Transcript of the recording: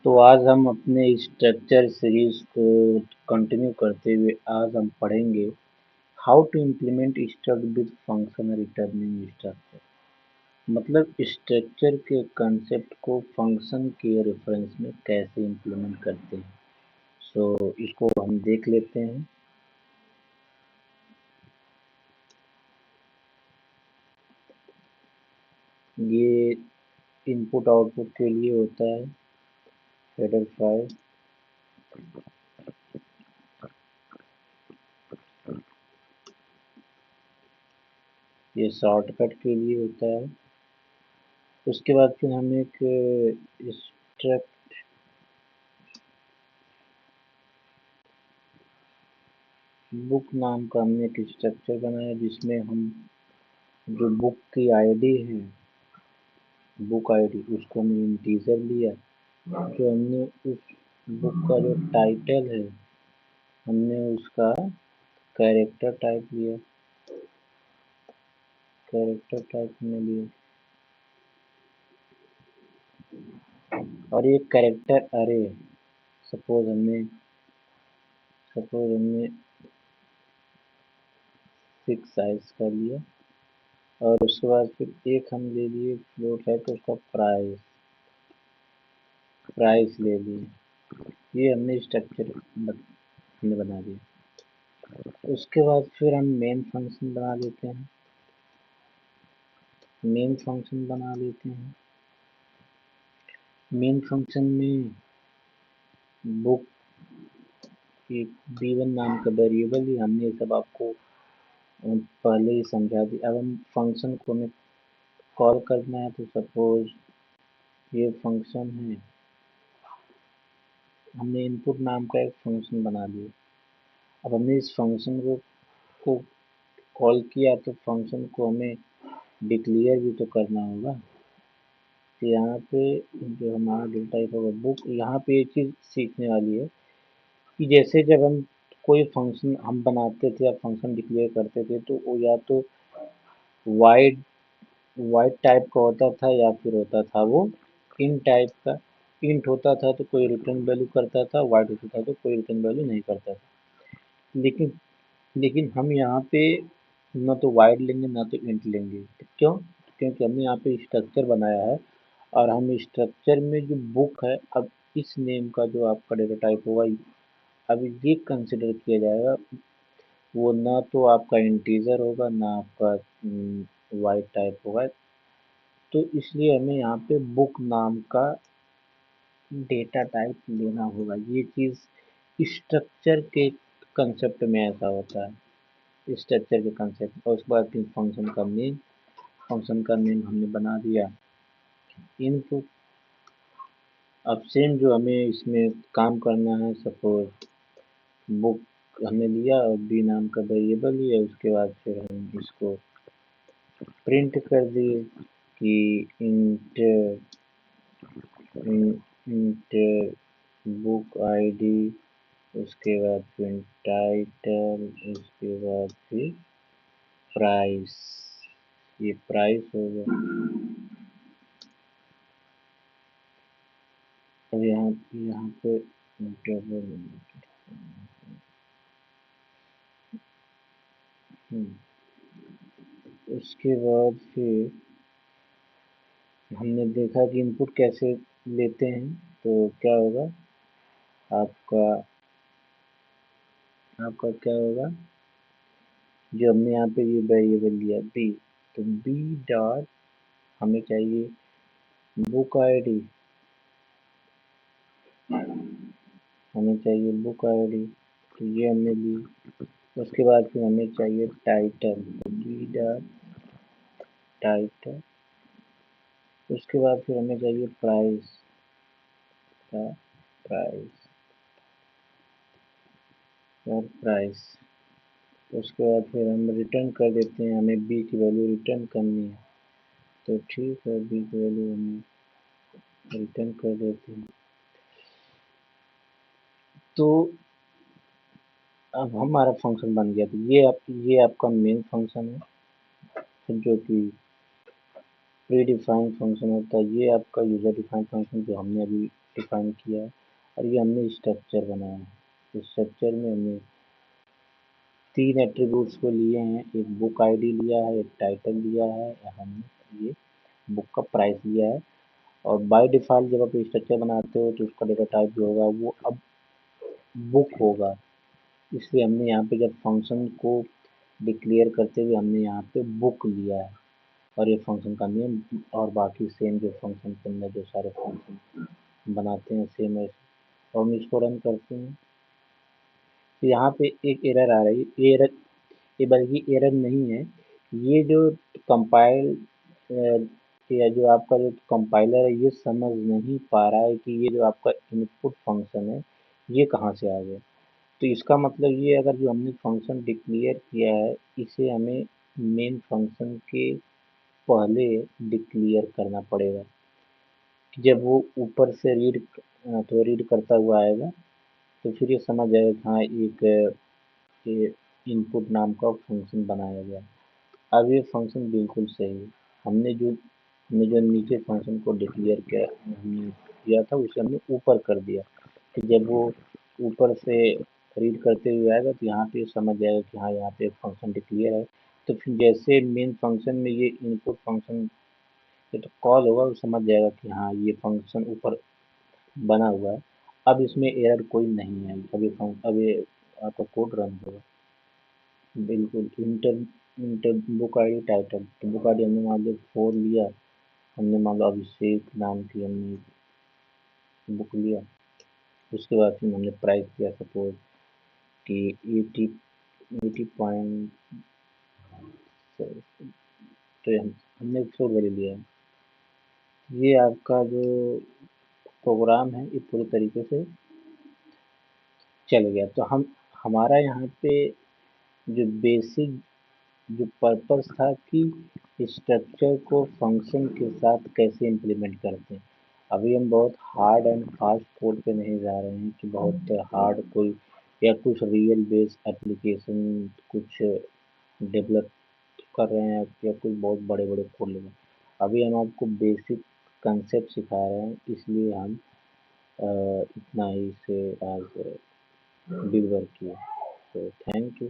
तो आज हम अपने स्ट्रक्चर सीरीज को कंटिन्यू करते हुए आज हम पढ़ेंगे how to implement struct with function returning structure. मतलब स्ट्रक्चर के कंसेप्ट को फंक्शन के रेफरेंस में कैसे इम्प्लीमेंट करते हैं। इसको हम देख लेते हैं। ये इनपुट आउटपुट के लिए होता है हेडर फाइल। ये शॉर्टकट के लिए होता है। उसके बाद फिर हम एक स्ट्रक्ट बुक नाम का हमने एक स्ट्रक्चर बनाया जिसमें हम जो बुक की आईडी है, बुक आईडी, उसको हमने इंटीजर लिया। जो हमने उस बुक का जो टाइटल है, हमने उसका कैरेक्टर टाइप लिया, कैरेक्टर टाइप हमने लिया। और ये कैरेक्टर अरे सपोज हमने 6 साइज कर लिया। और उसके बाद फिर एक हम ले लिए फ्लोट है तो उसका प्राइस ले लिए। ये हमने स्ट्रक्चर हमने बना दिया। उसके बाद फिर हम मेन फंक्शन बना लेते हैं। मेन फंक्शन में बुक एक b1 नाम का वेरिएबल ही हमने सब आपको पहले ही समझा दिया। अब हम फंक्शन को हमें कॉल करना है तो सपोज ये फंक्शन है, हमने इनपुट नाम का एक फंक्शन बना दिया। अब हमने इस फंक्शन को कॉल किया तो फंक्शन को हमें डिक्लेयर भी तो करना होगा। तो यहाँ पे जो हमारा डेटा टाइप होगा बुक, यहाँ पे एक चीज़ सीखने वाली है कि जैसे जब हम कोई फंक्शन हम बनाते थे या फंक्शन डिक्लेयर करते थे तो वो या तो वाइड वाइड टाइप का होता था या फिर होता था वो इन टाइप का। इंट होता था तो कोई रिटर्न वैल्यू करता था, वाइड होता था तो कोई रिटर्न वैल्यू नहीं करता था। लेकिन लेकिन हम यहाँ पे ना तो वाइड लेंगे ना तो इंट लेंगे। क्यों? क्योंकि हमने यहाँ पे स्ट्रक्चर बनाया है और हम स्ट्रक्चर में जो बुक है, अब इस नेम का जो आपका डेटा टाइप होगा, अब ये कंसिडर किया जाएगा। वो ना तो आपका इंटीजर होगा ना आपका वाइड टाइप होगा। तो इसलिए हमें यहाँ पे बुक नाम का डेटा टाइप लेना होगा। ये चीज़ स्ट्रक्चर के कंसेप्ट में ऐसा होता है, स्ट्रक्चर के कंसेप्ट। और उसके बाद फिर फंक्शन का नेम हमने बना दिया इनपुट। अब सेम जो हमें इसमें काम करना है, सपोज बुक हमने लिया और बी नाम का वेरिएबल लिया। उसके बाद फिर हम इसको प्रिंट कर दिए कि इंट इंट बुक आईडी, उसके बाद फिर टाइटल, उसके बाद फिर प्राइस। ये प्राइस हो गया। अब यहाँ यहाँ पे डबल उसके बाद फिर हमने देखा कि इनपुट कैसे लेते हैं। तो क्या होगा आपका आपका क्या होगा, जो हमने यहाँ पे ये वेरिएबल लिया बी, तो बी डॉट हमें चाहिए बुक आईडी, हमें चाहिए बुक आईडी, तो ये हमने ली। उसके बाद फिर हमें चाहिए टाइटल, तो बी डॉट टाइटल। उसके बाद फिर हमें चाहिए प्राइस का प्राइस और प्राइस। उसके बाद फिर हम रिटर्न कर देते हैं, हमें बी की वैल्यू रिटर्न करनी है तो ठीक है, बी की वैल्यू हमें रिटर्न कर देते हैं। तो अब हमारा फंक्शन बन गया। तो ये आपका मेन फंक्शन है जो कि प्री डिफाइंड फंक्शन होता है, ये आपका यूजर डिफाइंड फंक्शन जो हमने अभी डिफाइन किया है, और ये हमने स्ट्रक्चर बनाया है। इस स्ट्रक्चर में हमने 3 एट्रीब्यूट्स को लिए हैं, एक बुक आईडी लिया है, एक टाइटल लिया है, हमने ये बुक का प्राइस लिया है। और बाय डिफ़ॉल्ट जब आप स्ट्रक्चर बनाते हो तो उसका डेटा टाइप जो होगा वो अब बुक होगा, इसलिए हमने यहाँ पे जब फंक्शन को डिक्लेयर करते हुए हमने यहाँ पे बुक लिया है, और ये फंक्शन का नेम, और बाकी सेम जो फंक्शन के अंदर जो सारे फंक्शन बनाते हैं सेम ऐसे। और हम इसको रन करते हैं तो यहाँ पे एक एरर आ रही है। एरर, ये बल्कि एरर नहीं है, ये जो कंपाइल या जो आपका जो कंपाइलर है ये समझ नहीं पा रहा है कि ये जो आपका इनपुट फंक्शन है ये कहाँ से आ गया। तो इसका मतलब ये, अगर जो हमने फंक्शन डिक्लेयर किया है इसे हमें मेन फंक्शन के पहले डिक्लेयर करना पड़ेगा, कि जब वो ऊपर से रीड करता हुआ आएगा तो फिर ये समझ जाएगा कि हाँ एक ये इनपुट नाम का फंक्शन बनाया गया। अब ये फंक्शन बिल्कुल सही है। हमने जो नीचे फंक्शन को डिक्लेयर किया, हमने किया था उसे हमने ऊपर कर दिया, कि जब वो ऊपर से रीड करते हुए आएगा तो यहाँ पे समझ जाएगा कि हाँ यहाँ पे एक फंक्शन डिक्लेयर है। तो फिर जैसे मेन फंक्शन में ये इनपुट फंक्शन पे तो कॉल होगा, वो समझ जाएगा कि हाँ ये फंक्शन ऊपर बना हुआ है। अब इसमें एरर कोई नहीं है, अब ये आपका कोड रन होगा। बिल्कुल, inter inter book I D title, तो बुक आई डी हमने मान लो 4 लिया, हमने मान लो अभिषेक नाम की हमने बुक लिया। उसके बाद फिर हमने प्राइस किया सपोज कि 80 तो हमने 100 ले लिया। ये आपका जो प्रोग्राम है ये पूरी तरीके से चल गया। तो हमारा यहाँ पे जो बेसिक जो पर्पस था कि स्ट्रक्चर को फंक्शन के साथ कैसे इम्प्लीमेंट करते हैं। अभी हम बहुत हार्ड एंड फास्ट कोड पे नहीं जा रहे हैं कि बहुत हार्ड कोई या कुछ रियल बेस्ड एप्लीकेशन कुछ डेवलप कर रहे हैं या कुछ बहुत बड़े बड़े कोड ले रहे हैं। अभी हम आपको बेसिक कंसेप्ट सिखा रहे हैं, इसलिए हम इतना ही से आज डिलीवर किया। तो थैंक यू।